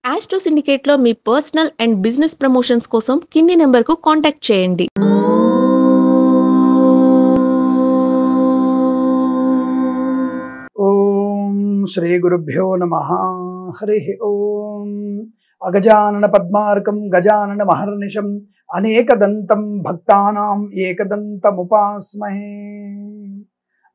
Astro సిండికేట్లో మీ personal and business promotions కోసం కింది నెంబర్కు కాంటాక్ట్ చేయండి. ఓం శ్రీ గురుభ్యో నమః. హరి ఓం. అగజానన పద్మార్కం గజానన మహర్నిశం అనేకదంతం భక్తానాం ఏకదంతముపాస్మహే.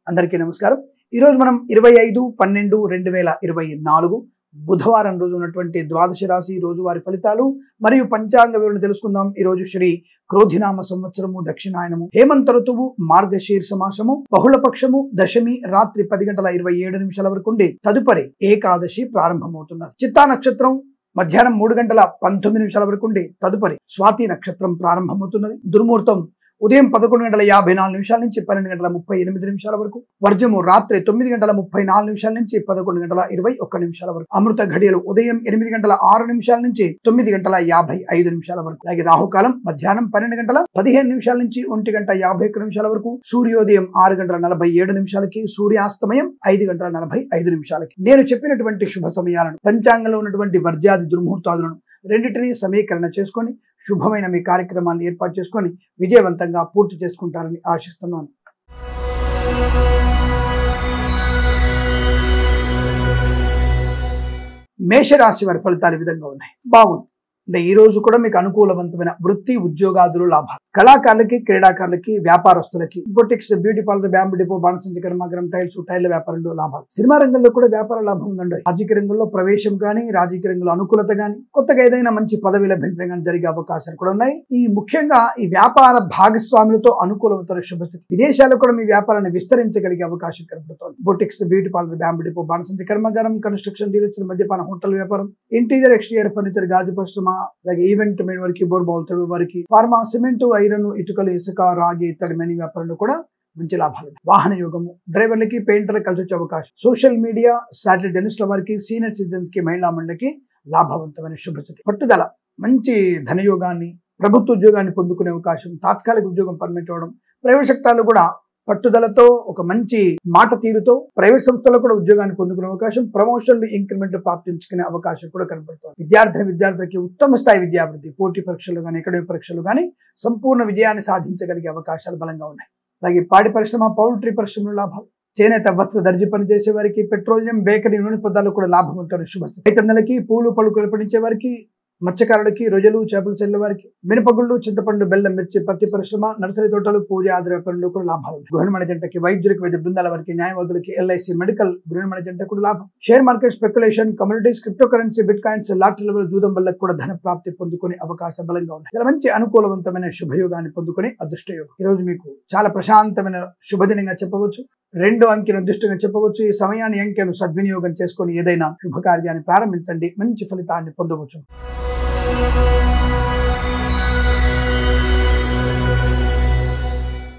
అందరికీ నమస్కారం. ఈరోజు మనం 25/12/2024 బుధవారం రోజు ఉన్నటువంటి ద్వాదశ రాశి రోజువారి ఫలితాలు మరియు పంచాంగ వివరణ తెలుసుకుందాం. ఈ రోజు శ్రీ క్రోధినామ సంవత్సరము దక్షిణాయనము హేమంత ఋతువు మార్గశీర్ష మాసము బహుళపక్షము దశమి రాత్రి 10:27 వరకు ఉండి తదుపరి ఏకాదశి ప్రారంభమవుతున్నది. చిత్తా నక్షత్రం మధ్యాహ్నం 3:19 వరకు ఉండి తదుపరి స్వాతి నక్షత్రం ప్రారంభమవుతున్నది. దుర్ముహూర్తం ఉదయం 11:54 నుంచి 12:38 వరకు, వర్జము రాత్రి 9:34 నుంచి 11:21 వరకు, అమృత ఘడియలు ఉదయం 8:06 నుంచి 9:55 వరకు, అలాగే రాహుకాలం మధ్యాహ్నం 12:15 నుంచి 1:51 వరకు, సూర్యోదయం 6:47 సూర్యాస్తమయం 5:45. నేను చెప్పినటువంటి శుభ సమయాలను పంచాంగంలో ఉన్నటువంటి వర్జ్యాది దుర్ముహూర్తాదులను రెండింటినీ సమీకరణ చేసుకొని శుభమైన మీ కార్యక్రమాన్ని ఏర్పాటు చేసుకొని విజయవంతంగా పూర్తి చేసుకుంటారని ఆశిస్తున్నాను. మేషరాశి వారి ఫలితాలు ఈ విధంగా ఉన్నాయి. బాగుంది. అంటే ఈ రోజు కూడా మీకు అనుకూలవంతమైన వృత్తి ఉద్యోగాదులు లాభాలు. కళాకారులకి, క్రీడాకారులకి, వ్యాపారస్తులకి, boutiques, beauty parlour, bamboo depot, బాణసంచి కర్మాగారం, టైర్ల వ్యాపారంలో లాభాలు. సినిమా రంగంలో కూడా వ్యాపార లాభం ఉందండి. రాజకీయ రంగంలో ప్రవేశం కానీ, రాజకీయ రంగంలో అనుకూలత కానీ, కొత్తగా ఏదైనా మంచి పదవి లభించడం కానీ జరిగే అవకాశాలు కూడా ఉన్నాయి. ఈ ముఖ్యంగా ఈ వ్యాపార భాగస్వాములతో అనుకూలమైన శుభస్థితి. విదేశాల్లో కూడా మీ వ్యాపారాన్ని విస్తరించగలిగే అవకాశం కనబడుతోంది. Boutiques, beauty parlour, bamboo depot, బాణసంచి కర్మాగారం, కన్స్ట్రక్షన్ డీలర్స్, మద్యపాన హోటల్ వ్యాపారం, ఇంటీరియర్ ఎక్స్టీరియర్ ఫర్నిచర్, గాజు పరిశ్రమ, అలాగే ఈవెంట్ మెయిన్ వరకు, బోర్బాల్ తవ్వే వారికి, ఫార్మా, సిమెంట్, ఐరన్, ఇటుకలు, ఇసుక, రాగి ఇత్తడి మెనీ వ్యాపారంలో కూడా మంచి లాభాలు. వాహన యోగము డ్రైవర్లకి, పెయింటర్లకు కలిసి వచ్చే అవకాశం. సోషల్ మీడియా, శాటిలైట్ జర్నలిస్టుల వారికి, సీనియర్ సిటిజన్స్ కి, మహిళా మండలికి లాభవంతమైన శుభస్థితి. పట్టుదల, మంచి ధనయోగాన్ని, ప్రభుత్వ ఉద్యోగాన్ని పొందుకునే అవకాశం, తాత్కాలిక ఉద్యోగం పర్మిట్ అవ్వడం, ప్రైవేట్ సెక్టార్లో కూడా పట్టుదలతో ఒక మంచి మాట తీరుతో ప్రైవేట్ సంస్థల్లో కూడా ఉద్యోగాన్ని పొందుకునే అవకాశం, ప్రమోషన్లు, ఇంక్రిమెంట్లు ప్రాప్తించుకునే అవకాశం కూడా కనబడుతుంది. విద్యార్థులకి ఉత్తమ స్థాయి విద్యాభివృద్ధి, పోటీ పరీక్షలు కానీ, అకాడమిక్ పరీక్షలు కానీ సంపూర్ణ విజయాన్ని సాధించగలిగే అవకాశాలు బలంగా ఉన్నాయి. అలాగే పాడి పరిశ్రమ, పౌల్ట్రీ పరిశ్రమలో లాభాలు. చేనేత, వస్త్ర, దర్జీ పని చేసే వారికి, పెట్రోలియం, బేకరీ, నూనె పదార్థాలు కూడా లాభవంతమైన శుభస్థితి. రైతన్నలకి, పూలు పలుకులు పండించే వారికి, మత్స్యకారులకి, రొయ్యలు, చేపలు చెల్లె వారికి, మినపగుళ్ళు, చింతపండు, బెల్లం, మిర్చి, పత్తి పరిశ్రమ, నర్సరీ తోటలు, పూజ ఆది వ్యాపారంలో కూడా లాభాలు. గృహిణి జంటకి, వైద్యులకి, వైద్య బృందాల వారికి, న్యాయవాదులకి, ఎల్ఐసి, మెడికల్, గృహిణి జంట కూడా లాభం. Share market, speculation, communities, cryptocurrency, bitcoins, లాటరీల జూదం వల్ల కూడా ధన ప్రాప్తి పొందుకునే అవకాశం బలంగా ఉన్నాయి. చాలా మంచి అనుకూలవంతమైన శుభయోగాన్ని పొందుకునే అదృష్ట యోగం. ఈ రోజు మీకు చాలా ప్రశాంతమైన శుభదినంగా చెప్పవచ్చు. 2 అంకెను అదృష్టంగా చెప్పవచ్చు. ఈ సమయాన్ని అంకెను సద్వినియోగం చేసుకొని ఏదైనా శుభకార్యాన్ని ప్రారంభించండి, మంచి ఫలితాన్ని పొందవచ్చు.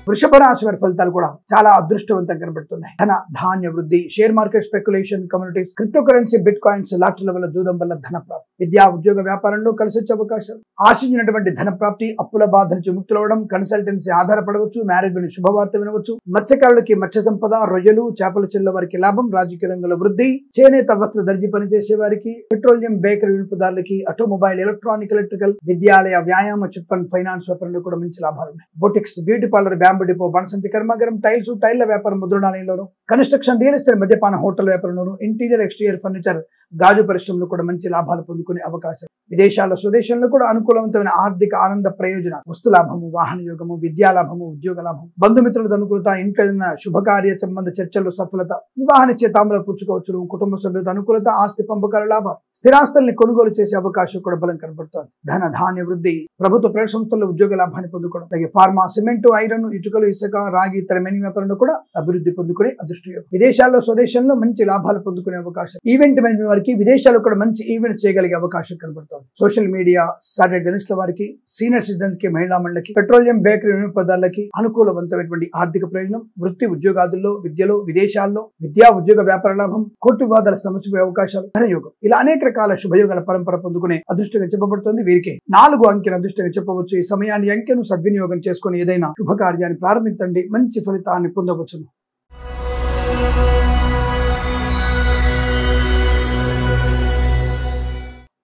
వృషభ రాశి వారి ఫలితాలు కూడా చాలా అదృష్టవంతంగా కనబడుతున్నాయి. ధన ధాన్య వృద్ధి, share market, speculation, communities, cryptocurrency, bitcoins, లాటరీల వల్ల జూదం వల్ల ధన ప్రాప్తి. విద్యా ఉద్యోగ వ్యాపారంలో కలిసి వచ్చే అవకాశాలు. ఆశించినటువంటి ధన ప్రాప్తి, అప్పుల బాధ నుంచి ముక్తులవడం, కన్సల్టెన్సీ ఆధారపడవచ్చు, మ్యారేజ్ మీద శుభవార్త వినవచ్చు. మత్స్యకారులకి మత్స్య సంపద, రొయ్యలు, చేపల చెల్ల వారికి లాభం. రాజకీయ రంగంలో వృద్ధి. చేనేత, వస్త్ర, దర్జీ పని చేసే వారికి, పెట్రోలియం, బేకరీ వినియోగదారులకి, ఆటోమొబైల్, ఎలక్ట్రానిక్, ఎలక్ట్రికల్, విద్యాలయ, వ్యాయామ, చిట్ ఫండ్, ఫైనాన్స్ వ్యాపారంలో కూడా మంచి లాభాలు ఉన్నాయి. Boutiques, beauty parlour, bamboo depot, బాణసంచి కర్మాగారం, టైర్ల వ్యాపారం, ముద్రణాలయంలోను, కన్స్ట్రక్షన్ రియల్ ఎస్టేట్, మద్యపాన హోటల్ వ్యాపారంలోను, ఇంటీరియర్ ఎక్స్టీరియర్ ఫర్నిచర్, గాజు పరిశ్రమలో కూడా మంచి లాభాలు పొందుకునే అవకాశం. విదేశాల్లో, స్వదేశంలో కూడా అనుకూలవంతమైన ఆర్థిక ఆనంద ప్రయోజనాలు. వస్తు లాభము, వాహన యోగము, విద్యా లాభము, ఉద్యోగ లాభం, బంధుమిత్రులతో అనుకూలత, ఇంట్లో శుభకార్య సంబంధ చర్చల్లో సఫలత, వివాహ నిశ్చయితాంబులు పుచ్చుకోవచ్చు, కుటుంబ సభ్యులతో అనుకూలత, ఆస్తి పంపకాల లాభం, స్థిరాస్తుల్ని కొనుగోలు చేసే అవకాశం కూడా బలం కనబడుతోంది. ధన ధాన్య వృద్ధి, ప్రభుత్వ ప్రైవేట్ సంస్థల్లో ఉద్యోగ లాభాన్ని పొందుకోవడం, అలాగే ఫార్మా, సిమెంట్, ఐరన్, ఇటుకలు, ఇసుక, రాగి ఇతర మెనీ వ్యాపారంలో కూడా అభివృద్ధి పొందుకునే అదృష్ట యోగం. విదేశాల్లో, స్వదేశంలో మంచి లాభాలు పొందుకునే అవకాశం. ఈవెంట్ మేనేజ్మెంట్ వారికి విదేశాల్లో కూడా మంచి ఈవెంట్ చేయగలిగే అవకాశం కనబడుతోంది. సోషల్ మీడియా, శాటిలైట్ జర్నలిస్టుల వారికి, సీనియర్ సిటిజన్స్ కి, మహిళా మండలికి, పెట్రోలియం, బేకరీ వినియోగదారులకి అనుకూలవంతమైనటువంటి ఆర్థిక ప్రయోజనం. వృత్తి ఉద్యోగాదుల్లో, విద్యలో, విదేశాల్లో, విద్యా ఉద్యోగ వ్యాపార లాభం, కోర్టు వివాదాల సమస్య అవకాశాలు, ధనయోగం, ఇలా అనేక రకాల శుభయోగాల పరంపర పొందుకునే అదృష్టంగా చెప్పబడుతుంది. వీరికి 4 అంకెను అదృష్టంగా చెప్పవచ్చు. ఈ సమయాన్ని అంకెను సద్వినియోగం చేసుకుని ఏదైనా శుభకార్యాన్ని ప్రారంభించండి, మంచి ఫలితాన్ని పొందవచ్చును.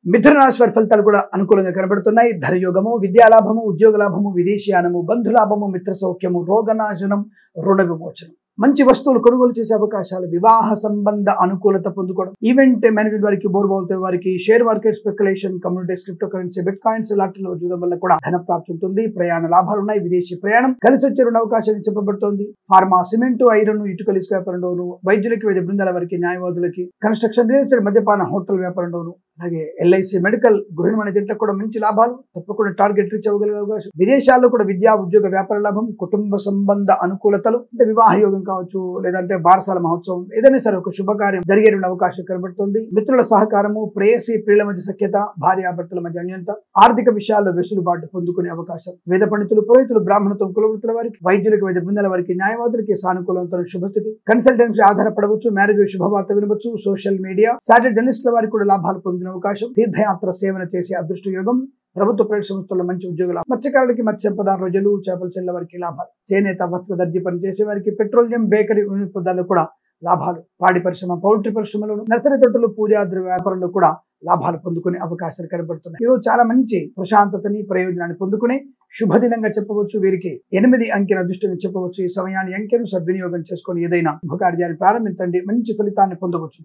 మిథున రాశి వారి ఫలితాలు కూడా అనుకూలంగా కనబడుతున్నాయి. ధనయోగము, విద్యాలాభము, ఉద్యోగ లాభము, విదేశీయానము, బంధులాభము, మిత్ర సౌఖ్యము, రోగనాశనం, రుణ విమోచనం, మంచి వస్తువులు కొనుగోలు చేసే అవకాశాలు, వివాహ సంబంధ అనుకూలత పొందుకోవడం, ఈవెంట్ మేనేజ్మెంట్ వారికి, బోర్బాల్తో వారికి, share market speculation, communities, cryptocurrency, bitcoins లాటరీలో చూడడం వల్ల కూడా ధన ప్రాప్తి ఉంటుంది. ప్రయాణ లాభాలు ఉన్నాయి. విదేశీ ప్రయాణం కలిసి వచ్చే రెండు అవకాశాలు చెప్పబడుతోంది. ఫార్మా, సిమెంట్, ఐరన్, ఇటుకలు, ఇసుక వ్యాపారంలోను, వైద్యులకి, వైద్య బృందాల వారికి, న్యాయవాదులకి, కన్స్ట్రక్షన్, రియల్ ఎస్టేట్, మద్యపాన, హోటల్ వ్యాపారంలోను, అలాగే ఎల్ఐసి, మెడికల్, గృహ నిర్మాణ జంటలకు కూడా మంచి లాభాలు, తప్పకుండా టార్గెట్ రీచ్ అవ్వగలిగే అవకాశం. విదేశాల్లో కూడా విద్యా, ఉద్యోగ, వ్యాపార లాభం, కుటుంబ సంబంధ అనుకూలతలు, అంటే వివాహ యోగం కావచ్చు, లేదంటే బారసాల మహోత్సవం, ఏదైనా సరే ఒక శుభకార్యం జరిగే అవకాశం కనబడుతుంది. మిత్రుల సహకారము, ప్రేయసి, ప్రియుల మధ్య సఖ్యత, భార్యాభర్తల మధ్య అన్యోన్యత, ఆర్థిక విషయాల్లో వెసులుబాటు పొందుకునే అవకాశం. వేద పండితులు, పురోహితులు, బ్రాహ్మణత్వం, కులవృత్తుల వారికి, వైద్యులకు, వైద్య బృందాల వారికి, న్యాయవాదులకి సానుకూలవంతమైన శుభస్థితి. కన్సల్టెన్సీ ఆధారపడవచ్చు, మ్యారేజ్ శుభవార్త వినవచ్చు. సోషల్ మీడియా, సాటిలైట్ జర్నలిస్టుల వారికి కూడా లాభాలు పొందిన అవకాశం. తీర్థయాత్ర సేవన చేసే అదృష్ట యోగం. ప్రభుత్వ ప్రైవేట్ సంస్థల్లో మంచి ఉద్యోగులు. మత్స్యకారులకి, మత్స్య సంపద, రొయ్యలు, చేపల చెల్ల వారికి లాభాలు. చేనేత, వస్త్ర దర్జీ పని చేసే వారికి, పెట్రోలియం, బేకరీ పదార్థాలు కూడా లాభాలు. పాడి పరిశ్రమ, పౌల్ట్రీ పరిశ్రమలోను, నర్సరీ తోటలు, పూజా ద్రవ్య వ్యాపారంలో కూడా లాభాలు పొందుకునే అవకాశాలు కనబడుతున్నాయి. ఈరోజు చాలా మంచి ప్రశాంతతని, ప్రయోజనాన్ని పొందుకునే శుభదినంగా చెప్పవచ్చు. వీరికి 8 అంకెల అదృష్టంగా చెప్పవచ్చు. ఈ సమయాన్ని అంకెను సద్వినియోగం చేసుకొని ఏదైనా శుభకార్యాన్ని ప్రారంభించండి, మంచి ఫలితాన్ని పొందవచ్చు.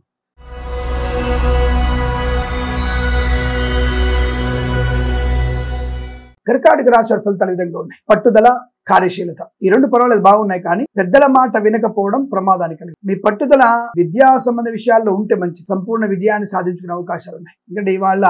కర్కాటక రాశి వారి ఫలితాలు ఈ విధంగా ఉన్నాయి. పట్టుదల, కార్యశీలత, ఈ రెండు పర్వాలేదు, బాగున్నాయి. కానీ పెద్దల మాట వినకపోవడం ప్రమాదానికి కలిగి. మీ పట్టుదల విద్యా సంబంధ విషయాల్లో ఉంటే మంచి సంపూర్ణ విజయాన్ని సాధించుకునే అవకాశాలు ఉన్నాయి. ఎందుకంటే ఇవాళ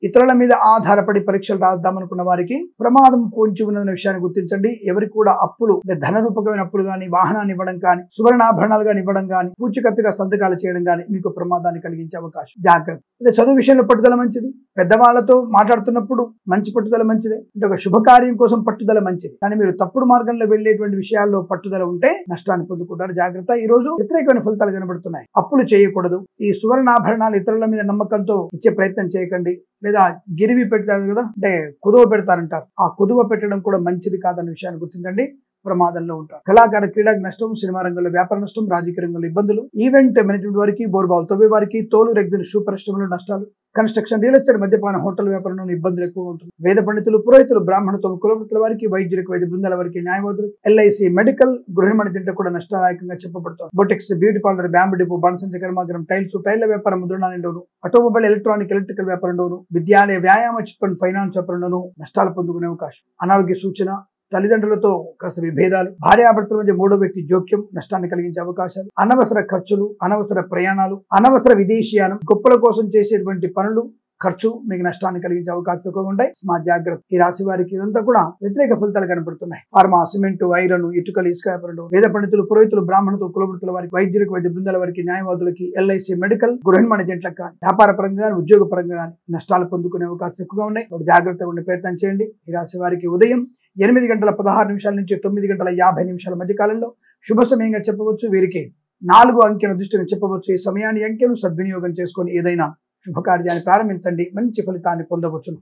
ఇతరుల మీద ఆధారపడి పరీక్షలు రాద్దామనుకున్న వారికి ప్రమాదం పొంచి ఉన్నదనే విషయాన్ని గుర్తించండి. ఎవరికి కూడా అప్పులు, ధన రూపకమైన అప్పులు కానీ, వాహనాన్ని ఇవ్వడం కానీ, సువర్ణాభరణాలు కానీ ఇవ్వడం కానీ, పూచికత్తుగా సంతకాలు చేయడం కానీ మీకు ప్రమాదాన్ని కలిగించే అవకాశం. జాగ్రత్త. అదే చదువు విషయంలో పట్టుదల మంచిది. పెద్దవాళ్లతో మాట్లాడుతున్నప్పుడు మంచి పట్టుదల మంచిదే. అంటే ఒక శుభకార్యం కోసం పట్టుదల మంచిది. కానీ మీరు తప్పుడు మార్గంలో వెళ్లేటువంటి విషయాల్లో పట్టుదల ఉంటే నష్టాన్ని పొందుకుంటారు. జాగ్రత్త. ఈ రోజు వ్యతిరేకమైన ఫలితాలు కనబడుతున్నాయి. అప్పులు చేయకూడదు. ఈ సువర్ణాభరణాలు ఇతరుల మీద నమ్మకంతో ఇచ్చే ప్రయత్నం చేయకండి. లేదా గిరివి పెడతారు కదా, అంటే కుదువ పెడతారంటారు. ఆ కుదువ పెట్టడం కూడా మంచిది కాదన్న విషయాన్ని గుర్తించండి. ప్రమాదంలో ఉంటారు. కళాకార, క్రీడకు నష్టం, సినిమా రంగంలో వ్యాపార నష్టం, రాజకీయ రంగంలో ఇబ్బందులు, ఈవెంట్ మేనేజ్మెంట్ వారికి, బోర్బాల్ తవ్వే వారికి, తోలు రెగ్జిన్ షూ పరిశ్రమలో నష్టాలు, కన్స్ట్రక్షన్, రియల్ ఎస్టేట్, మద్యపాన, హోటల్ వ్యాపారంలో ఇబ్బందులు ఎక్కువ ఉంటుంది. వేద పండితులు, పురోహితులు, బ్రాహ్మణత్వం, కులవృత్తుల వారికి, వైద్యులకు, వైద్య బృందాల వారికి, న్యాయవాదులు, ఎల్ఐసి, మెడికల్, గృహ నిర్మాణ జంటకు కూడా నష్టదాయకంగా చెప్పబడుతుంది. Boutiques, beauty parlour, bamboo depot, బాణసంచ కర్మాగారం, టైల్స్, టైళ్ల వ్యాపారం, ముద్రణాలలోను, ఆటోమొబైల్, ఎలక్ట్రానిక్, ఎలక్ట్రికల్ వ్యాపారంలోను, విద్యాలయ, వ్యాయామ, చిట్ ఫండ్, ఫైనాన్స్ వ్యాపారంలోను నష్టాలు పొందుకునే అవకాశం. అనారోగ్య సూచన, తల్లిదండ్రులతో కాస్త విభేదాలు, భార్యాభర్తల మధ్య మూడో వ్యక్తి జోక్యం నష్టాన్ని కలిగించే అవకాశాలు. అనవసర ఖర్చులు, అనవసర ప్రయాణాలు, అనవసర విదేశీయానం, గొప్పల కోసం చేసేటువంటి పనులు, ఖర్చు మీకు నష్టాన్ని కలిగించే అవకాశాలు ఎక్కువగా ఉంటాయి. స్మార్ట్ జాగ్రత్త. ఈ రాశి వారికి ఇదంతా కూడా వ్యతిరేక ఫలితాలు కనబడుతున్నాయి. ఫార్మా, సిమెంట్, ఐరన్, ఇటుకలు, ఇసుక వ్యాపారంలో, వేద పండితులు, పురోహితులు, బ్రాహ్మణత్వం, కులవృత్తుల వారికి, వైద్యులకు, వైద్య బృందాల వారికి, న్యాయవాదులకి, ఎల్ఐసి, మెడికల్, గృహ నిర్మాణ జంటలకు కానీ, వ్యాపార పరంగా కానీ, ఉద్యోగ పరంగా కానీ నష్టాలు పొందుకునే అవకాశాలు ఎక్కువగా ఉన్నాయి. జాగ్రత్తగా ఉండే ప్రయత్నం చేయండి. ఈ రాశి వారికి ఉదయం 8:16 నుంచి 9:50 మధ్య కాలంలో శుభ సమయంగా చెప్పవచ్చు. వీరికి 4 అంకెల దృష్టిని చెప్పవచ్చు. ఈ సమయాన్ని అంకెను సద్వినియోగం చేసుకొని ఏదైనా శుభకార్యాన్ని ప్రారంభించండి, మంచి ఫలితాన్ని పొందవచ్చును.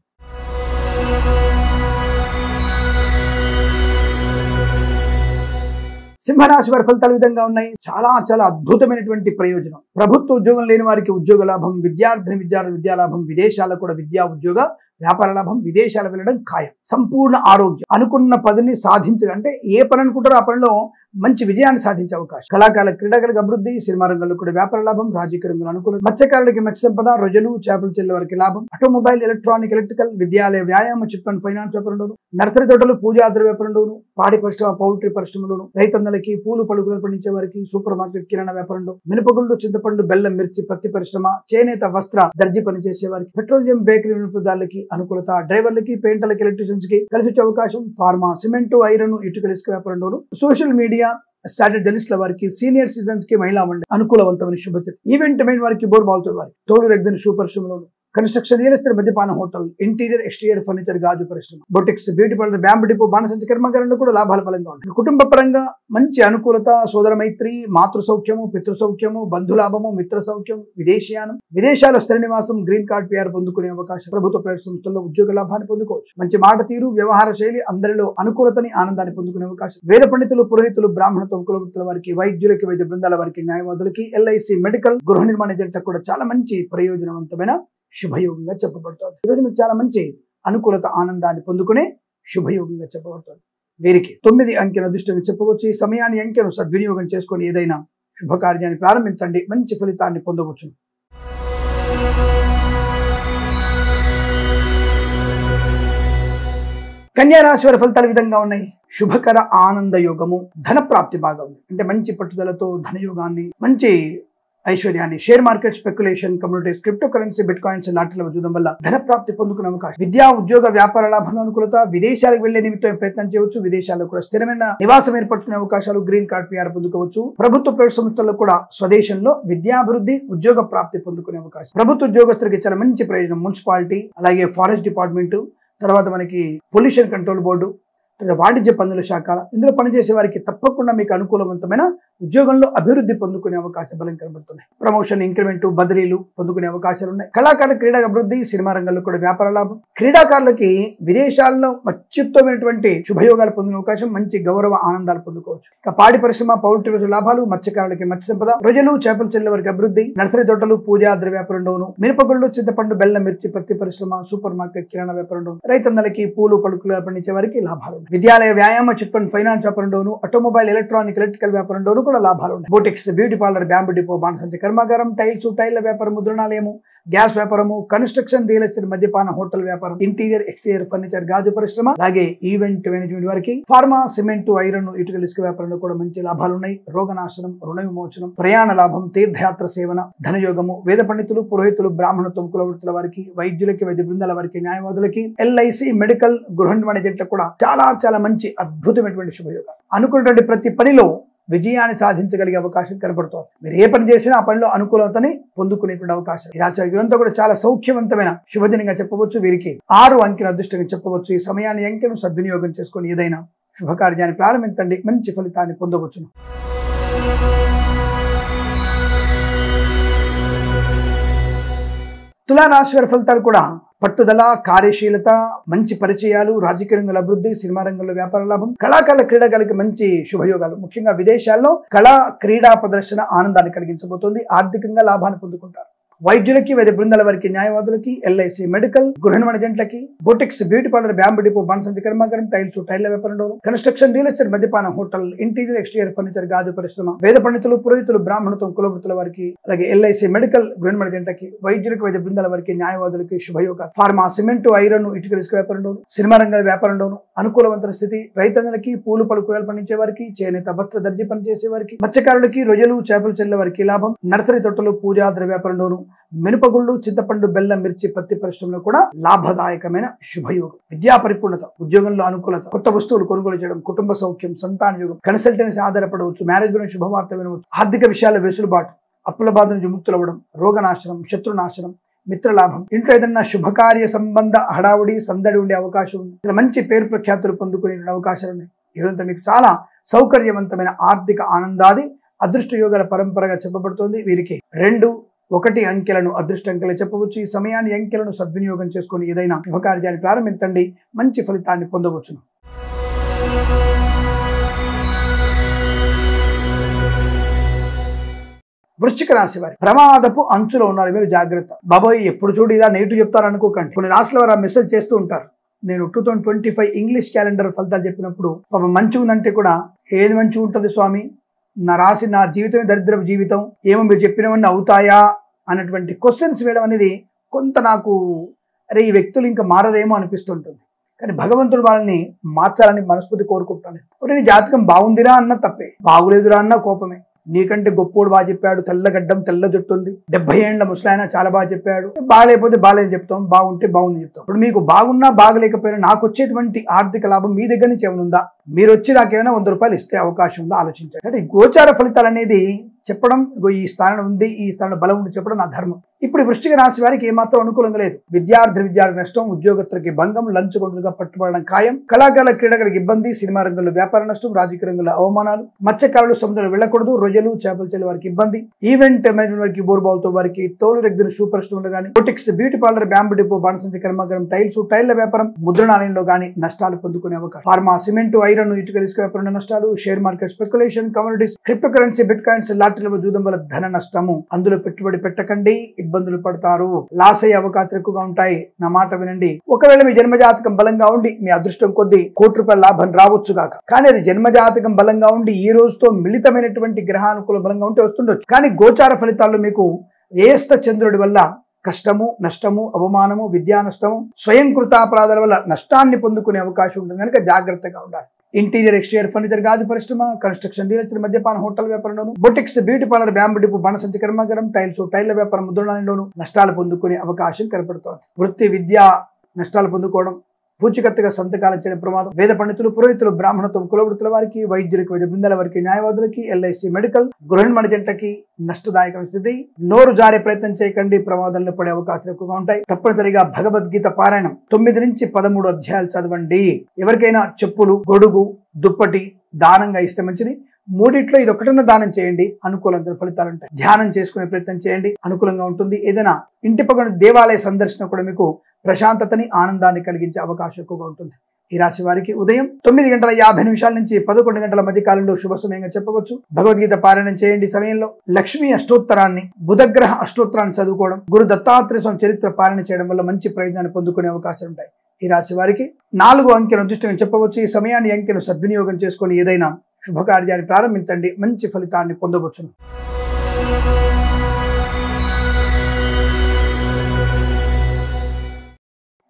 సింహరాశి వారి ఫలితాలు విధంగా ఉన్నాయి. చాలా అద్భుతమైనటువంటి ప్రయోజనం. ప్రభుత్వ ఉద్యోగం లేని వారికి ఉద్యోగ లాభం, విద్యార్థి విద్యా లాభం, విదేశాలకు కూడా విద్యా ఉద్యోగ వ్యాపార లాభం, విదేశాలు వెళ్ళడం ఖాయం. సంపూర్ణ ఆరోగ్యం, అనుకున్న పనిని సాధించగా, అంటే ఏ పని అనుకుంటారో ఆ పనిలో మంచి విజయాన్ని సాధించే అవకాశం. కళాకారుల, క్రీడాకారులకు అభివృద్ధి, సినిమా రంగంలో కూడా వ్యాపార లాభం, రాజకీయ రంగంలో అనుకూలం, మత్స్యకారులకి మత్స్య సంపద, రొయ్యలు, చేపల చెల్ల వారికి లాభం, ఆటోమొబైల్, ఎలక్ట్రానిక్, ఎలక్ట్రికల్, విద్యాలయ, వ్యాయామ, చిట్ ఫండ్, ఫైనాన్స్ వ్యాపారంలోను, నర్సరీ తోటలు, పూజా ద్రవ్య వ్యాపారంలోను, పాడి పరిశ్రమ, పౌల్ట్రీ పరిశ్రమలోను, రైతన్నలకి, పూలు పలుకులు పండించే వారికి, సూపర్ మార్కెట్, కిరాణా వ్యాపారంలో, మినపగుళ్ళు, చింతపండు, బెల్లం, మిర్చి, పత్తి పరిశ్రమ, చేనేత, వస్త్ర దర్జీ పని చేసే వారికి, పెట్రోలియం, బేకరీ వినియోగదారులకి అనుకూలత, డ్రైవర్లకి, పెయింటర్లకి, ఎలక్ట్రీషియన్స్ కి కలిసి వచ్చే అవకాశం. ఫార్మా, సిమెంట్, ఐరన్, ఇటుకల, ఇసుక వ్యాపారంలోను, సోషల్ మీడియా, సాటిలైట్ జర్నలిస్టుల వారికి, సీనియర్ సిటిజన్స్ కి, మహిళా మండలి అనుకూలవంతమైన శుభస్థితి. ఈవెంట్ మేనేజ్ వారికి, బోర్బాల్తో వారికి, తోలు రెగ్జిన్ షూ పరిశ్రమలోను, కన్స్ట్రక్షన్, రియల్ ఎస్టేట్, మద్యపాన, హోటల్, ఇంటీరియర్, ఎక్స్టీరియర్ ఫర్నిచర్, గాజు పరిశ్రమ, boutiques, beauty parlour, bamboo depot, బాణసంచ కర్మాగారంలో కూడా లాభాల బలంగా ఉంటాయి. కుటుంబ పరంగా మంచి అనుకూలత, సోదర మైత్రి, మాతృ సౌఖ్యము, పితృ సౌఖ్యము, బంధులాభము, మిత్ర సౌఖ్యం, విదేశీయానం, విదేశాల్లో స్థిర నివాసం, గ్రీన్ కార్డ్ PR పొందుకునే అవకాశం. ప్రభుత్వ ప్రైవేట్ సంస్థల్లో ఉద్యోగ లాభాన్ని పొందుకోవచ్చు. మంచి మాట తీరు, వ్యవహార శైలి, అందరిలో అనుకూలతని, ఆనందాన్ని పొందుకునే అవకాశం. వేద పండితులు, పురోహితులు, బ్రాహ్మణత్వం, కులవృత్తుల వారికి, వైద్యులకి, వైద్య బృందాల వారికి, న్యాయవాదులకి, LIC, మెడికల్, గృహ నిర్మాణ జంటకు కూడా చాలా మంచి ప్రయోజనవంతమైన శుభయోగంగా చెప్పబడుతోంది. ఈరోజు మీకు చాలా మంచి అనుకూలత, ఆనందాన్ని పొందుకునే శుభయోగంగా చెప్పబడుతోంది. వీరికి 9 అంకెను అదృష్టంగా చెప్పవచ్చు. ఈ సమయాన్ని, అంకెను సద్వినియోగం చేసుకొని ఏదైనా శుభకార్యాన్ని ప్రారంభించండి, మంచి ఫలితాన్ని పొందవచ్చు. కన్యా రాశి వారి ఫలితాలు విధంగా ఉన్నాయి. శుభకర ఆనంద యోగము, ధన ప్రాప్తి బాగా ఉంది. అంటే మంచి పట్టుదలతో ధనయోగాన్ని, మంచి ఐశ్వర్యాన్ని, share market, speculation, communities, cryptocurrency, bitcoins లాంటిలో చూడడం వల్ల ధన ప్రాప్తి పొందుకునే అవకాశం. విద్యా, ఉద్యోగ, వ్యాపార లాభాల అనుకూలత. విదేశాలకు వెళ్లే నిమిత్తం ప్రయత్నం చేయవచ్చు. విదేశాల్లో కూడా స్థిరమైన నివాసం ఏర్పడుతున్న అవకాశాలు. Green card PR పొందుకోవచ్చు. ప్రభుత్వ ప్రైవేట్ సంస్థల్లో కూడా స్వదేశంలో విద్యాభివృద్ధి, ఉద్యోగ ప్రాప్తి పొందుకునే అవకాశం. ప్రభుత్వ ఉద్యోగస్తులకి చాలా మంచి ప్రయోజనం. మున్సిపాలిటీ, అలాగే ఫారెస్ట్ డిపార్ట్మెంట్, తర్వాత మనకి పొల్యూషన్ కంట్రోల్ బోర్డు, వాణిజ్య పన్నుల శాఖ, ఇందులో పనిచేసే వారికి తప్పకుండా మీకు అనుకూలవంతమైన ఉద్యోగంలో అభివృద్ధి పొందుకునే అవకాశం బలం కనబడుతున్నాయి. ప్రమోషన్, ఇంక్రిమెంట్, బదిలీలు పొందుకునే అవకాశాలు ఉన్నాయి. కళాకారుల క్రీడా అభివృద్ధి, సినిమా రంగంలో కూడా వ్యాపార లాభం. క్రీడాకారులకి విదేశాల్లో అత్యుత్తమైనటువంటి శుభయోగాలు పొందిన అవకాశం. మంచి గౌరవ ఆనందాలు పొందుకోవచ్చు. ఇక పాడి పరిశ్రమ, పౌల్ట్రీ లాభాలు. మత్స్యకారులకి మత్స్య సంపద, రొయ్యలు, చేపల చెల్లెల వరకు అభివృద్ధి. నర్సరీ తోటలు, పూజా ద్రవ్య వ్యాపారంలోను. మిరపగుళ్ళు, చింతపండు, బెల్లం, మిర్చి, పత్తి పరిశ్రమ, సూపర్ మార్కెట్, కిరాణా వ్యాపారంలోను. రైతన్నలకి పూలు, పలుకులు పండించే వారికి లాభాలు. విద్యాలయ, వ్యాయామ, చిట్ ఫండ్, ఫైనాన్స్ వ్యాపారంలోను. ఆటోమొబైల్, ఎలక్ట్రానిక్, ఎలక్ట్రికల్ వ్యాపారంలోను కూడా లాభాలు ఉన్నాయి. Boutiques, beauty parlour, bamboo depot, బాణసంచి కర్మాగారం, టైల్స్, టైల్ల వ్యాపారం, ముద్రణాలయము, గ్యాస్ వ్యాపారము, కన్స్ట్రక్షన్, రియల్ ఎస్టేట్, మద్యపాన, హోటల్ వ్యాపారం, ఇంటీరియర్, ఎక్స్టీరియర్ ఫర్నిచర్, గాజు పరిశ్రమ, అలాగే ఈవెంట్ మేనేజ్మెంట్ వారికి, ఫార్మా, సిమెంట్, ఐరన్, ఇటుకల ఇసుక వ్యాపారంలో కూడా మంచి లాభాలు ఉన్నాయి. రోగనాశనం, రుణ విమోచనం, ప్రయాణ లాభం, తీర్థయాత్ర సేవన, ధనయోగము. వేద పండితులు, పురోహితులు, బ్రాహ్మణత్వం, కులవృత్తుల వారికి, వైద్యులకి, వైద్య బృందాల వారికి, న్యాయవాదులకి, LIC, మెడికల్, గృహ నిర్మాణ ఏజెంట్లకు కూడా చాలా మంచి అద్భుతమైనటువంటి శుభయోగాలు. అనుకున్నటువంటి ప్రతి పనిలో విజయాన్ని సాధించగలిగే అవకాశం కనబడుతోంది. మీరు ఏ పని చేసినా ఆ పనిలో అనుకూలతని పొందుకునేటువంటి అవకాశం. ఈ రాశి ఇదంతా కూడా చాలా సౌఖ్యవంతమైన శుభదినంగా చెప్పవచ్చు. వీరికి 6 అంకెను అదృష్టంగా చెప్పవచ్చు. ఈ సమయాన్ని, అంకెను సద్వినియోగం చేసుకొని ఏదైనా శుభకార్యాన్ని ప్రారంభించండి, మంచి ఫలితాన్ని పొందవచ్చును. తులారాశి వారి ఫలితాలు కూడా పట్టుదల, కార్యశీలత, మంచి పరిచయాలు, రాజకీయ రంగంలో అభివృద్ధి, సినిమా రంగంలో వ్యాపార లాభం. కళాకారుల, క్రీడాకారులకి మంచి శుభయోగాలు. ముఖ్యంగా విదేశాల్లో కళా, క్రీడా ప్రదర్శన ఆనందాన్ని కలిగించబోతోంది. ఆర్థికంగా లాభాన్ని పొందుకుంటారు. వైద్యులకి, వైద్య బృందాల వారికి, న్యాయవాదులకి, LIC, మెడికల్, గృహ నిర్మాణ ఏజెంట్లకి, boutiques, beauty parlour, bamboo depot, బాణసంచి కర్మాగారం, టైల్స్, టైల్ల వ్యాపారంలో, కన్స్ట్రక్షన్, రియల్ ఎస్టేట్, మద్యపాన, హోటల్, ఇంటీరియర్, ఎక్స్టీరియర్ ఫర్నిచర్, గాజు పరిశ్రమ, వేద పండితులు, పురోహితులు, బ్రాహ్మణత్వం, కులవృత్తుల వారికి, అలాగే LIC, మెడికల్, గృహ నిర్మాణ ఏజెంట్లకి, వైద్యులకి, వైద్య బృందాల వారికి, న్యాయవాదులకి శుభయోగాలు. ఫార్మా, సిమెంట్, ఐరన్, ఇటుకల ఇసుక వ్యాపారంలోను, సినిమా రంగ వ్యాపారంలోను అనుకూలవంతమైన స్థితి. రైతన్నలకి, పూలు, పలుకులు పండించే వారికి, చేనేత, వస్త్ర దర్జీ పనిచేసే వారికి, మత్స్యకారులకి, రొయ్యలు, చేపలు చెల్లెల వారికి లాభం. నర్సరీ తోటలు, పూజా ద్రవ్య వ్యాపారంలోను, మినపగుళ్ళు, చింతపండు, బెల్లం, మిర్చి, పత్తి పరిశ్రమలో కూడా లాభదాయకమైన శుభయోగం. విద్యా పరిపూర్ణత, ఉద్యోగంలో అనుకూలత, కొత్త వస్తువులు కొనుగోలు చేయడం, కుటుంబ సౌఖ్యం, సంతాన యోగం, కన్సల్టెన్సీ ఆధారపడవచ్చు, మ్యారేజ్ గురించి శుభవార్త వినవచ్చు, ఆర్థిక విషయాల వెసులుబాటు, అప్పుల బాధ నుంచి విముక్తులవ్వడం, రోగనాశనం, శత్రునాశనం, మిత్రలాభం. ఇంట్లో ఏదన్నా శుభకార్య సంబంధ హడావుడి, సందడి ఉండే అవకాశం ఉంది. ఇలా మంచి పేరు ప్రఖ్యాతులు పొందుకునే అవకాశాలు ఉన్నాయి. ఈరోజు మీకు చాలా సౌకర్యవంతమైన ఆర్థిక ఆనందాది అదృష్ట యోగాల పరంపరగా చెప్పబడుతోంది. వీరికి 2, 1 అంకెలను అదృష్ట అంకెలు చెప్పవచ్చు. ఈ సమయాన్ని, అంకెలను సద్వినియోగం చేసుకొని ఏదైనా శుభకార్యాన్ని ప్రారంభించండి, మంచి ఫలితాన్ని పొందవచ్చును. వృశ్చిక రాశి వారి ప్రమాదపు అంచులో ఉన్నారు. మీరు జాగ్రత్త. బాబోయ్, ఎప్పుడు చూడు ఇలా నెగిటివ్ చెప్తారు అనుకోకండి. కొన్ని రాశుల వారు ఆ మెసేజ్ చేస్తూ ఉంటారు. నేను 2025 ఇంగ్లీష్ క్యాలెండర్ ఫలితాలు చెప్పినప్పుడు పాపం మంచిగా ఉందంటే కూడా, ఏది మంచిగా ఉంటుంది స్వామి, నా రాశి, నా జీవితమే దరిద్రపు జీవితం, ఏమో మీరు చెప్పినవన్నీ అవుతాయా అన్నటువంటి క్వశ్చన్స్ వేయడం అనేది కొంత నాకు అరే ఈ వ్యక్తులు ఇంకా మారరేమో అనిపిస్తుంటుంది. కానీ భగవంతుడు వాళ్ళని మార్చాలని మనస్ఫూర్తి కోరుకుంటాను. నీ జాతకం బాగుందిరా అన్న తప్పే, బాగులేదురా అన్న కోపమే. నీకంటే గొప్పోడు బాగా చెప్పాడు, తెల్లగడ్డం, తెల్ల జుట్టు ఉంది, 70 ఏళ్ల ముసలాయన చాలా బాగా చెప్పాడు. బాగాలేకపోతే బాగాలేదని చెప్తాం, బాగుంటే బాగుంది చెప్తాం. ఇప్పుడు మీకు బాగున్నా బాగలేకపోయినా నాకు వచ్చేటువంటి ఆర్థిక లాభం మీ దగ్గర నుంచి ఏమైనా ఉందా? మీరు వచ్చి నాకేమైనా 100 రూపాయలు ఇస్తే అవకాశం ఉందా ఆలోచించండి. అంటే గోచార ఫలితాలు అనేది చెప్పడం, ఈ స్థానం ఉంది, ఈ స్థానం బలం ఉంది చెప్పడం నా ధర్మం. ఇప్పుడు వృశ్చిక రాశి వారికి ఏమాత్రం అనుకూలంగా లేదు. విద్యార్థి నష్టం, ఉద్యోగస్తులకి భంగం, లంచ్ గొంతులుగా పట్టుబడడం ఖాయం. కళాకారుల, క్రీడాకారులకు ఇబ్బంది, సినిమా రంగంలో వ్యాపార నష్టం, రాజకీయ రంగంలో అవమానాలు, మత్స్యకారులు సముద్రంలో వెళ్ళకూడదు, రొయ్యలు, చేపలు చెల్లి వారికి ఇబ్బంది, ఈవెంట్ మేనేజ్మెంట్ వారికి, బోర్బాల్తో వారికి, తోలు రెగ్గిన షూ పరిశ్రమలో కానీ, boutiques, beauty parlour, bamboo depot, బాణసంచి కర్మాగారం, టైల్స్, టైల్ల వ్యాపారం, ముద్రణాలయంలో కానీ నష్టాలు పొందుకునే అవకాశం. ఫార్మా, సిమెంట్, ఐరన్, ఇటుకల ఇసుక వ్యాపారంలో నష్టాలు, share market, speculation, communities, cryptocurrency, bitcoins లాటరీలో జూదం వల్ల ధన నష్టము. అందులో పెట్టుబడి పెట్టకండి. ఇబ్బందులు పడతారు, లాస్ అయ్యే అవకాశాలు ఎక్కువగా ఉంటాయి. నా మాట వినండి. ఒకవేళ మీ జన్మజాతకం బలంగా ఉండి మీ అదృష్టం కొద్దీ ₹1,00,00,000 లాభం రావచ్చు గాక, కానీ అది జన్మజాతకం బలంగా ఉండి ఈ రోజుతో మిళితమైనటువంటి గ్రహానుకూల బలంగా ఉంటే వస్తుండొచ్చు. కానీ గోచార ఫలితాల్లో మీకు ఏస్త చంద్రుడి వల్ల కష్టము, నష్టము, అవమానము, విద్యా నష్టము, స్వయం కృతాపరాధాల వల్ల నష్టాన్ని పొందుకునే అవకాశం ఉంటుంది కనుక జాగ్రత్తగా ఉండాలి. ఇంటీరియర్ ఎక్స్టీరియర్ ఫర్నిచర్, గాజు పరిశ్రమ, కన్స్ట్రక్షన్, రియల్ ఎస్టేట్, మద్యపాన, హోటల్ వ్యాపారంలోను, boutiques, beauty parlour, bamboo depot, బాణసంచి కర్మాగారం, టైల్ల వ్యాపారం, ముద్రణలోను నష్టాలు పొందుకునే అవకాశం కనపడుతోంది. వృత్తి, విద్య నష్టాలు పొందుకోవడం, పూచికత్తుగా సంతకాలు చేయడం ప్రమాదం. వేద పండితులు, పురోహితులు, బ్రాహ్మణత్వం, కులవృత్తుల వారికి, వైద్యులకు, వైద్య బృందాల వారికి, న్యాయవాదులకి, ఎల్ఐసి మెడికల్, గృహిణి జంటకి నష్టదాయకమైన స్థితి. నోరు జారే ప్రయత్నం చేయకండి, ప్రమాదంలో పడే అవకాశాలు ఎక్కువగా ఉంటాయి. తప్పనిసరిగా భగవద్గీత పారాయణం 9 నుంచి 13 అధ్యాయాలు చదవండి. ఎవరికైనా చెప్పులు, గొడుగు, దుప్పటి దానంగా ఇస్తే మంచిది. మూడిట్లో ఇది ఒకటన్నా దానం చేయండి, అనుకూలంగా ఫలితాలు ఉంటాయి. ధ్యానం చేసుకునే ప్రయత్నం చేయండి, అనుకూలంగా ఉంటుంది. ఏదైనా ఇంటి పక్కన దేవాలయ సందర్శన కూడా మీకు ప్రశాంతతని, ఆనందాన్ని కలిగించే అవకాశం ఎక్కువగా ఉంటుంది. ఈ రాశి వారికి ఉదయం 9:50 నుంచి 11 గంటల మధ్య కాలంలో శుభ సమయంగా చెప్పవచ్చు. భగవద్గీత పారాయణం చేయండి. సమయంలో లక్ష్మీ అష్టోత్తరాన్ని, బుధగ్రహ అష్టోత్తరాన్ని చదువుకోవడం, గురు దత్తాత్రేయ స్వామి చరిత్ర పారాయణ చేయడం వల్ల మంచి ప్రయోజనాన్ని పొందుకునే అవకాశాలు ఉంటాయి. ఈ రాశి వారికి 4 అంకెను అదృష్టంగా చెప్పవచ్చు. ఈ సమయాన్ని, అంకెను సద్వినియోగం చేసుకొని ఏదైనా శుభకార్యాన్ని ప్రారంభించండి, మంచి ఫలితాన్ని పొందవచ్చును.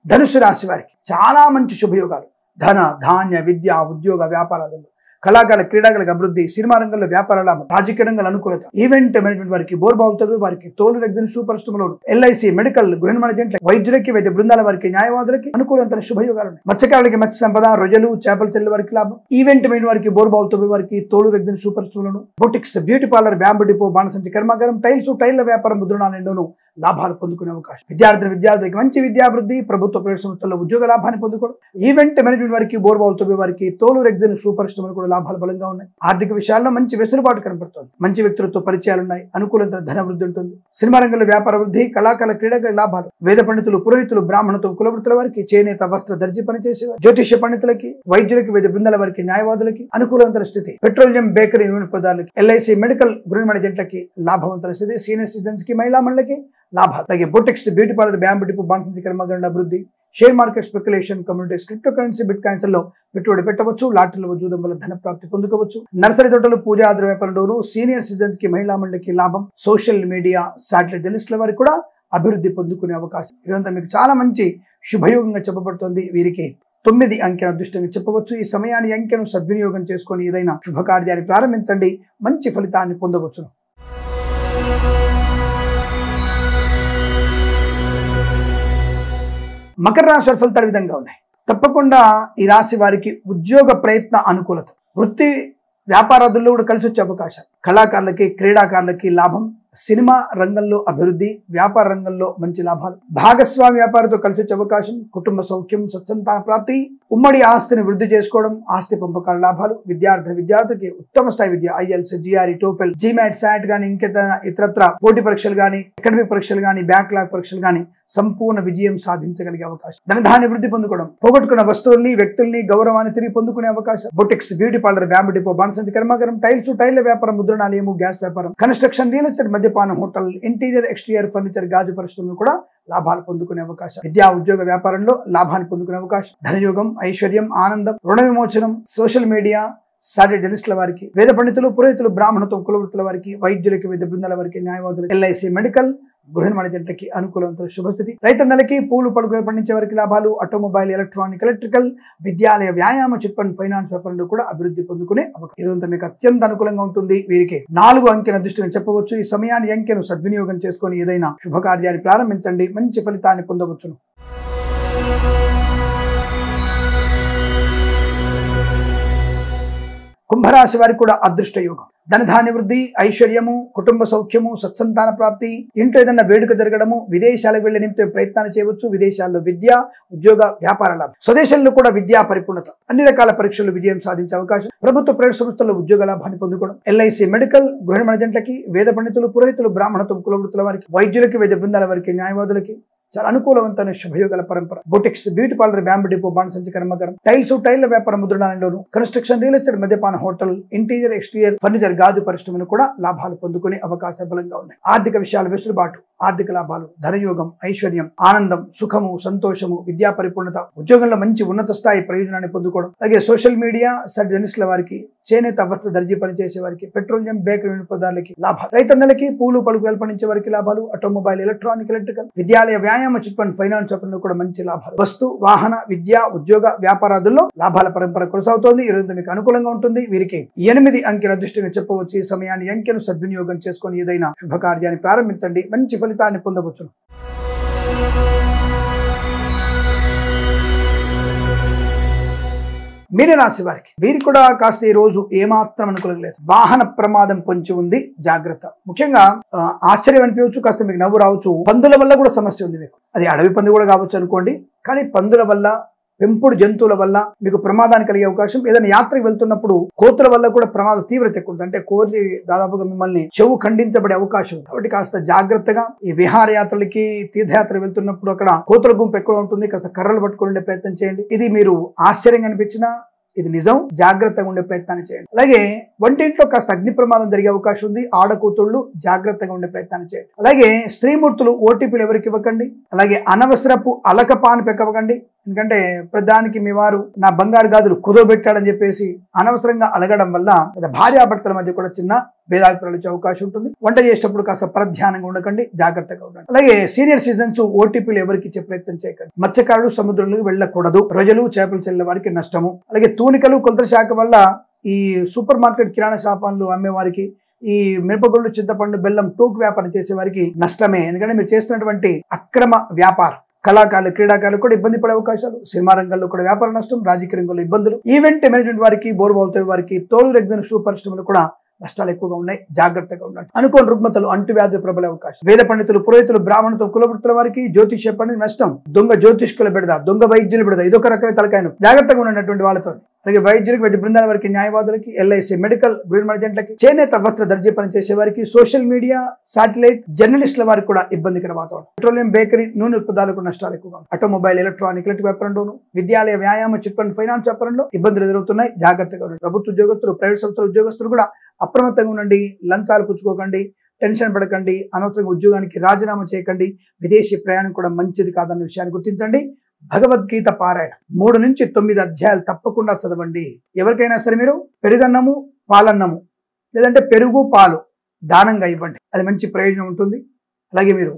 ధనుసు రాశి వారికి చాలా మంచి శుభయోగాలు. ధన, ధాన్య, విద్య, ఉద్యోగ, వ్యాపారాలలో, కళాకారుల, క్రీడాకారులకు అభివృద్ధి, సినిమా రంగంలో వ్యాపార లాభం, రాజకీయ రంగంలో అనుకూలత, ఈవెంట్ మేనేజ్మెంట్ వారికి, బోర్బావుతో వారికి, తోలు రెగ్జిన్ పరిశ్రమలో, ఎల్ఐసి మెడికల్, గృహిణి జంటలకు, వైద్యులకి, వైద్య బృందాల వారికి, న్యాయవాదులకి అనుకూలమైన శుభయోగాలు ఉన్నాయి. మత్స్యకారులకి మత్స్య సంపద, రొయ్యలు, చేపల చెల్లెల వారికి లాభం, ఈవెంట్ మేనేజ్ వారికి, బోర్బావుతో వారికి, తోలు రెగ్జిన్ పరిశ్రమలను, boutiques, beauty parlour, bamboo depot, బాణసంచి కర్మాగారం, టైల్ల వ్యాపారం, ముద్రణాలలోనూ లాభాలు పొందుకునే అవకాశం. విద్యార్థులకి మంచి విద్యాభివృద్ధి, ప్రభుత్వ ప్రైవేట్ సంస్థల్లో ఉద్యోగ లాభాన్ని పొందుకోవడం, ఈవెంట్ మేనేజ్మెంట్ వారికి, బోర్బావుతో వారికి, తోలు రెగ్జిన్ పరిశ్రమలు కూడా లాభాలు బలంగా ఉన్నాయి. ఆర్థిక విషయాల్లో మంచి వెసులుబాటు కనపడుతుంది. మంచి వ్యక్తులతో పరిచయాలు ఉన్నాయి. అనుకూలత, ధన వృద్ధి ఉంటుంది. సినిమా రంగంలో వ్యాపార వృద్ధి, కళాకారుల, క్రీడాకారుల లాభాలు, వేద పండితులు, పురోహితులు, బ్రాహ్మణత్వం, కులవృత్తుల వారికి, చేనేత, వస్త్ర, దర్జీ పనిచేసేవారు, జ్యోతిష్య పండితులకి, వైద్యులకి, వైద్య బృందాల వారికి, న్యాయవాదులకి అనుకూలవంతమైన స్థితి. పెట్రోలియం, బేకరీ, నూనె పదార్థాలకి, ఎల్ఐసి మెడికల్, గృహిణి జంటలకి లాభవంతమైన స్థితి. సీనియర్ సిటిజన్స్ కి, మహిళా మండలికి లాభాలు. అలాగే boutiques, beauty parlour, bamboo depot, బాణసంచి కర్మాగారం అభివృద్ధి. Share market, speculation, communities, cryptocurrency, bitcoins లో పెట్టుబడి పెట్టవచ్చు. లాటరీలో జూదం వల్ల ధన ప్రాప్తి పొందుకోవచ్చు. నర్సరీ తోటలు, పూజా ద్రవ్య వ్యాపారంలోనూ సీనియర్ సిటిజన్స్ కి, మహిళా మండలికి లాభం. సోషల్ మీడియా, శాటిలైట్ జర్నలిస్టుల వారికి కూడా అభివృద్ధి పొందుకునే అవకాశం. ఇదంతా మీకు చాలా మంచి శుభయోగంగా చెప్పబడుతుంది. వీరికి 9 అంకెను అదృష్టంగా చెప్పవచ్చు. ఈ సమయాన్ని, అంకెను సద్వినియోగం చేసుకొని ఏదైనా శుభకార్యాన్ని ప్రారంభించండి, మంచి ఫలితాన్ని పొందవచ్చును. మకర రాశి వారి ఫలితాలు విధంగా ఉన్నాయి. తప్పకుండా ఈ రాశి వారికి ఉద్యోగ ప్రయత్న అనుకూలత, వృత్తి వ్యాపారాదుల్లో కూడా కలిసి వచ్చే అవకాశాలు, కళాకారులకి, క్రీడాకారులకి లాభం, సినిమా రంగంలో అభివృద్ధి, వ్యాపార రంగంలో మంచి లాభాలు, భాగస్వామి వ్యాపారంతో కలిసి వచ్చే అవకాశం, కుటుంబ సౌఖ్యం, సత్సంతాన ప్రాప్తి, ఉమ్మడి ఆస్తిని వృద్ధి చేసుకోవడం, ఆస్తి పంపకాల లాభాలు, విద్యార్థికి ఉత్తమ స్థాయి విద్య, IELTS, GRE, TOEFL, GMAT, SAT గానీ, ఇంకేదైనా ఇతరత్ర పోటీ పరీక్షలు కానీ, అకాడమిక్ పరీక్షలు కానీ, బ్యాక్లాగ్ పరీక్షలు కానీ సంపూర్ణ విజయం సాధించగలిగే అవకాశం. ధనధాన్య వృద్ధి పొందుకోవడం, పోగొట్టుకున్న వస్తువుల్ని, వ్యక్తుల్ని, గౌరవాన్ని తిరిగి పొందుకునే అవకాశం. Boutiques, beauty parlour, bamboo depot, బాణసంచి కర్మాగారం, టైల్ల వ్యాపారం, ముద్రణాలయము, గ్యాస్ వ్యాపారం, కన్స్ట్రక్షన్, రియల్ ఎస్టేట్, మద్యపానం, హోటల్, ఇంటీరియర్ ఎక్స్టీరియర్ ఫర్నిచర్, గాజు పరిశ్రమలు కూడా లాభాలు పొందుకునే అవకాశం. విద్యా, ఉద్యోగ, వ్యాపారంలో లాభాన్ని పొందుకునే అవకాశం. ధనయోగం, ఐశ్వర్యం, ఆనందం, రుణ విమోచనం, సోషల్ మీడియా, శాటిలైట్ జర్నలిస్టుల వారికి, వేద పండితులు, పురోహితులు, బ్రాహ్మణత్వం, కులవృత్తుల వారికి, వైద్యులకి, వైద్య బృందాల వారికి, న్యాయవాదులు, ఎల్ఐసి మెడికల్, గృహిణి జంటకి అనుకూలవంతమైన శుభస్థితి. రైతన్నలకి, పూలు పలుకులు పండించే వారికి లాభాలు, ఆటోమొబైల్, ఎలక్ట్రానిక్, ఎలక్ట్రికల్, విద్యాలయ, వ్యాయామ, చిట్ ఫండ్, ఫైనాన్స్ వ్యాపారంలో కూడా అభివృద్ధి పొందుకునే అవకాశం. ఇదంతా మీకు అత్యంత అనుకూలంగా ఉంటుంది. వీరికి 4 అంకెను అదృష్టంగా చెప్పవచ్చు. ఈ సమయాన్ని, అంకెను సద్వినియోగం చేసుకొని ఏదైనా శుభకార్యాన్ని ప్రారంభించండి, మంచి ఫలితాన్ని పొందవచ్చును. కుంభరాశి వారికి కూడా అదృష్ట యోగం, ధనధాన్య వృద్ధి, ఐశ్వర్యము, కుటుంబ సౌఖ్యము, సత్సంతాన ప్రాప్తి, ఇంట్లో ఏదైనా వేడుక జరగడము, విదేశాలకు వెళ్లే నిమిత్తం ప్రయత్నాలు చేయవచ్చు. విదేశాల్లో విద్య, ఉద్యోగ, వ్యాపార లాభం, స్వదేశంలో కూడా విద్యా పరిపూర్ణత, అన్ని రకాల పరీక్షలు విజయం సాధించే అవకాశం. ప్రభుత్వ ప్రైవేట్ సంస్థల్లో ఉద్యోగ లాభాన్ని పొందుకోవడం, ఎల్ఐసి మెడికల్, గృహిణి జంటలకి, వేద పండితులు, పురోహితులు, బ్రాహ్మణత్వం, కులవృత్తుల వారికి, వైద్యులకి, వైద్య బృందాల వారికి, న్యాయవాదులకి చాలా అనుకూలవంతమైన శుభయోగాల పరంపర. Boutiques, beauty parlour, bamboo depot, బాణసంచి కర్మాగారం, టైల్స్, టైల్ వ్యాపారం, ముద్రణాలయంలోను, కన్స్ట్రక్షన్, రియల్ ఎస్టేట్, మద్యపాన, హోటల్, ఇంటీరియర్, ఎక్స్టీరియర్, ఫర్నిచర్, గాజు పరిశ్రమను కూడా లాభాలు పొందుకునే అవకాశాలు బలంగా ఉన్నాయి. ఆర్థిక విషయాలు వెసులుబాటు, ఆర్థిక లాభాలు, ధనయోగం, ఐశ్వర్యం, ఆనందం, సుఖము, సంతోషము, విద్యా పరిపూర్ణత, ఉద్యోగంలో మంచి ఉన్నత స్థాయి ప్రయోజనాన్ని పొందుకోవడం. అలాగే సోషల్ మీడియా జర్నలిస్టుల వారికి, చేనేత వస్త్ర దర్జీ పనిచేసే వారికి, పెట్రోలియం, బేకరీ వినియోగదారులకి లాభాలు, రైతన్నలకి, పూలు పలుకులు పండించే వారికి లాభాలు, ఆటోమొబైల్, ఎలక్ట్రానిక్, ఎలక్ట్రికల్, విద్యాలయ, వ్యాయామ, చిట్ ఫండ్, ఫైనాన్స్ వ్యాపారంలో కూడా మంచి లాభాలు, వస్తు, వాహన, విద్య, ఉద్యోగ, వ్యాపారాదుల్లో లాభాల పరంపర కొనసాగుతోంది. ఈ రోజు మీకు అనుకూలంగా ఉంటుంది. వీరికి 8 అంకెల అదృష్టంగా చెప్పవచ్చు. ఈ సమయాన్ని అంకెను సద్వినియోగం చేసుకొని ఏదైనా శుభకార్యాన్ని ప్రారంభించండి, మంచి ఫలితాన్ని పొందవచ్చు. మీనరాశి వారికి వీరికి కూడా కాస్త ఈ రోజు ఏమాత్రం అనుకూలం లేదు. వాహన ప్రమాదం పొంచి ఉంది, జాగ్రత్త. ముఖ్యంగా ఆశ్చర్యం అనిపించవచ్చు, కాస్త మీకు నవ్వు రావచ్చు. పందుల వల్ల కూడా సమస్య ఉంది మీకు. అది అడవి పంది కూడా కావచ్చు అనుకోండి, కానీ పందుల వల్ల, పెంపుడు జంతువుల వల్ల మీకు ప్రమాదాన్ని కలిగే అవకాశం. ఏదైనా యాత్రకు వెళ్తున్నప్పుడు కోతుల వల్ల కూడా ప్రమాద తీవ్రత ఎక్కువ ఉంది. అంటే కోతి దాదాపుగా మిమ్మల్ని చెవు ఖండించబడే అవకాశం ఉంది. కాబట్టి కాస్త జాగ్రత్తగా ఈ విహారయాత్రలకి, తీర్థయాత్ర వెళ్తున్నప్పుడు అక్కడ కోతుల గుంపు ఎక్కువ ఉంటుంది. కాస్త కర్రలు పట్టుకుని ఉండే ప్రయత్నం చేయండి. ఇది మీరు ఆశ్చర్యంగా అనిపించినా ఇది నిజం. జాగ్రత్తగా ఉండే ప్రయత్నాన్ని చేయండి. అలాగే వంటింట్లో కాస్త అగ్ని ప్రమాదం జరిగే అవకాశం ఉంది. ఆడకూతుళ్ళు జాగ్రత్తగా ఉండే ప్రయత్నాన్ని చేయండి. అలాగే స్త్రీమూర్తులు ఓటీపీలు ఎవరికి ఇవ్వకండి. అలాగే అనవసరపు అలకపాను పెక్కవకండి. ఎందుకంటే ప్రధానికి మీ వారు నా బంగారు గాజులు కుదోబెట్టాడని చెప్పేసి అనవసరంగా అలగడం వల్ల భార్యాభర్తల మధ్య కూడా చిన్న భేదాభిప్రాయాలు వచ్చే అవకాశం ఉంటుంది. వంట చేసేటప్పుడు కాస్త ప్రధ్యానంగా ఉండకండి, జాగ్రత్తగా ఉండండి. అలాగే సీనియర్ సిటిజన్స్ ఓటీపీలు ఎవరికి ఇచ్చే ప్రయత్నం చేయకండి. మత్స్యకారులు సముద్రంలోకి వెళ్ళకూడదు. ప్రజలు చేపలు చెల్లె వారికి నష్టము. అలాగే తూనికలు, కొలతల శాఖ వల్ల ఈ సూపర్ మార్కెట్ కిరాణా షాపాలు అమ్మే వారికి, ఈ మిరపగుళ్ళు, చింతపండు, బెల్లం, టోకు వ్యాపారం చేసే వారికి నష్టమే. ఎందుకంటే మీరు చేస్తున్నటువంటి అక్రమ వ్యాపారం. కళాకారులు, క్రీడాకారులు కూడా ఇబ్బంది పడే అవకాశాలు. సినిమా రంగంలో కూడా వ్యాపార నష్టం, రాజకీయ రంగంలో ఇబ్బందులు, ఈవెంట్ మేనేజ్మెంట్ వారికి, బోర్బాల్తో వారికి, తోలు రెగ్గిన షూ పరిశ్రమలు కూడా నష్టాలు ఎక్కువగా ఉన్నాయి. జాగ్రత్తగా ఉండండి. అనుకోని రుగ్మతలు, అంటువ్యాధులు ప్రబలే అవకాశం. వేద పండితులు, పురోహితులు, బ్రాహ్మణులతో కులవృత్తుల వారికి, జ్యోతిష్య పండితులు నష్టం. దొంగ జ్యోతిష్కుల బిడద, దొంగ వైద్యుల బిడద, ఇదొక రకమైన తలకాయను. జాగ్రత్తగా ఉన్నటువంటి వాళ్ళతో. అలాగే వైద్యులకు, వైద్య బృందాల వారికి, న్యాయవాదులకి, ఎల్ఐసి, మెడికల్, గ్రీన్ మర్జెంట్లకి, చేనేత వస్త్ర దర్జీ పని చేసే వారికి, సోషల్ మీడియా, శాటిలైట్ జర్నలిస్టుల వారికి కూడా ఇబ్బందికర వాతావరణం. పెట్రోలియం, బేకరీ, నూనె ఉత్పత్తులకు నష్టాలు ఎక్కువగా. ఆటోమొబైల్, ఎలక్ట్రానిక్, ఎలక్ట్రిక్ వ్యాపారంలోను, విద్యాలయ, వ్యాయామ, చిట్ ఫండ్, ఫైనాన్స్ వ్యాపారంలో ఇబ్బందులు ఎదురవుతున్నాయి. జాగ్రత్తగా ఉండండి. ప్రభుత్వ ఉద్యోగస్తులు, ప్రైవేట్ సంస్థల ఉద్యోగస్తులు కూడా అప్రమత్తంగా ఉండండి. లంచాలు పుచ్చుకోకండి, టెన్షన్ పడకండి, అనవసరంగా ఉద్యోగానికి రాజీనామా చేయకండి. విదేశీ ప్రయాణం కూడా మంచిది కాదన్న విషయాన్ని గుర్తించండి. భగవద్గీత పారాయణ 3 నుంచి 9 అధ్యాయాలు తప్పకుండా చదవండి. ఎవరికైనా సరే మీరు పెరుగన్నము, పాలన్నము, లేదంటే పెరుగు, పాలు దానంగా ఇవ్వండి. అది మంచి ప్రయోజనం ఉంటుంది. అలాగే మీరు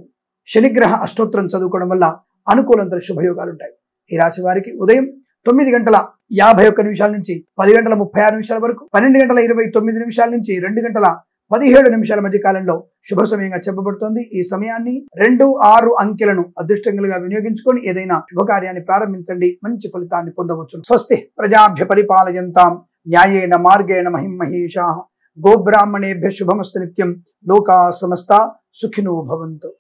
శనిగ్రహ అష్టోత్తరం చదువుకోవడం వల్ల అనుకూలంతో శుభయోగాలు ఉంటాయి. ఈ రాశి వారికి ఉదయం 9:51 నుంచి 10:36 వరకు, 12:29 నుంచి 2:17 మధ్య కాలంలో శుభ సమయంగా చెప్పబడుతోంది. ఈ సమయాన్ని 2, 6 అంకెలను అదృష్టంగా వినియోగించుకొని ఏదైనా శుభకార్యాన్ని ప్రారంభించండి, మంచి ఫలితాన్ని పొందవచ్చు. స్వస్తి ప్రజాభ్య పరిపాలయంతాం న్యాయేన మార్గేణ మహిమహీషాః. గోబ్రాహ్మణేభ్య శుభమస్తు నిత్యం. లోకా సమస్తా సుఖినో భవంతు.